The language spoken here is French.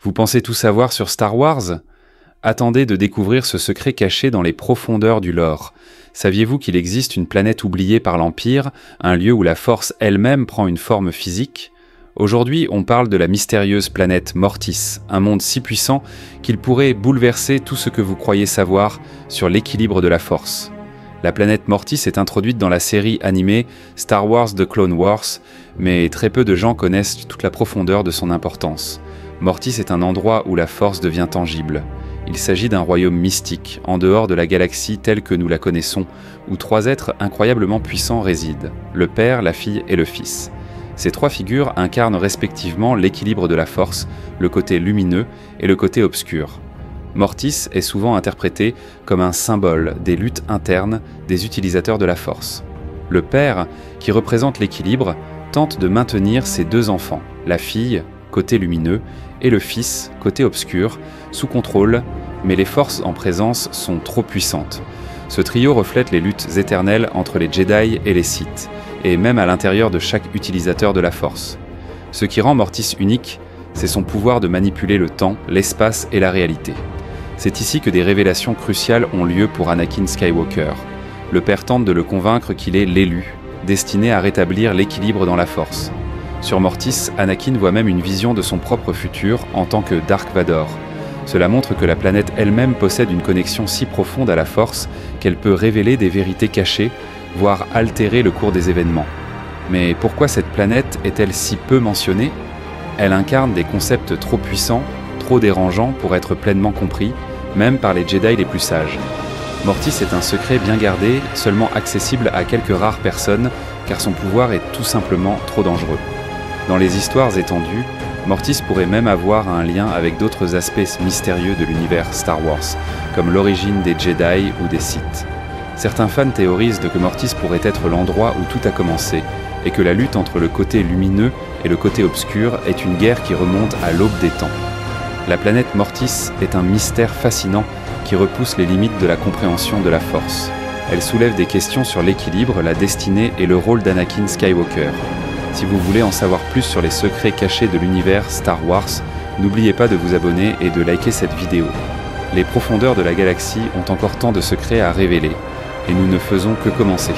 Vous pensez tout savoir sur Star Wars? Attendez de découvrir ce secret caché dans les profondeurs du lore. Saviez-vous qu'il existe une planète oubliée par l'Empire, un lieu où la Force elle-même prend une forme physique? Aujourd'hui, on parle de la mystérieuse planète Mortis, un monde si puissant qu'il pourrait bouleverser tout ce que vous croyez savoir sur l'équilibre de la Force. La planète Mortis est introduite dans la série animée Star Wars The Clone Wars, mais très peu de gens connaissent toute la profondeur de son importance. Mortis est un endroit où la Force devient tangible. Il s'agit d'un royaume mystique, en dehors de la galaxie telle que nous la connaissons, où trois êtres incroyablement puissants résident, le Père, la Fille et le Fils. Ces trois figures incarnent respectivement l'équilibre de la Force, le côté lumineux et le côté obscur. Mortis est souvent interprété comme un symbole des luttes internes des utilisateurs de la Force. Le Père, qui représente l'équilibre, tente de maintenir ses deux enfants, la Fille, côté lumineux, et le Fils, côté obscur, sous contrôle, mais les forces en présence sont trop puissantes. Ce trio reflète les luttes éternelles entre les Jedi et les Sith, et même à l'intérieur de chaque utilisateur de la Force. Ce qui rend Mortis unique, c'est son pouvoir de manipuler le temps, l'espace et la réalité. C'est ici que des révélations cruciales ont lieu pour Anakin Skywalker. Le Père tente de le convaincre qu'il est l'élu, destiné à rétablir l'équilibre dans la Force. Sur Mortis, Anakin voit même une vision de son propre futur en tant que Dark Vador. Cela montre que la planète elle-même possède une connexion si profonde à la Force qu'elle peut révéler des vérités cachées, voire altérer le cours des événements. Mais pourquoi cette planète est-elle si peu mentionnée? Elle incarne des concepts trop puissants, trop dérangeants pour être pleinement compris, même par les Jedi les plus sages. Mortis est un secret bien gardé, seulement accessible à quelques rares personnes, car son pouvoir est tout simplement trop dangereux. Dans les histoires étendues, Mortis pourrait même avoir un lien avec d'autres aspects mystérieux de l'univers Star Wars, comme l'origine des Jedi ou des Sith. Certains fans théorisent que Mortis pourrait être l'endroit où tout a commencé, et que la lutte entre le côté lumineux et le côté obscur est une guerre qui remonte à l'aube des temps. La planète Mortis est un mystère fascinant qui repousse les limites de la compréhension de la Force. Elle soulève des questions sur l'équilibre, la destinée et le rôle d'Anakin Skywalker. Si vous voulez en savoir plus sur les secrets cachés de l'univers Star Wars, n'oubliez pas de vous abonner et de liker cette vidéo. Les profondeurs de la galaxie ont encore tant de secrets à révéler, et nous ne faisons que commencer.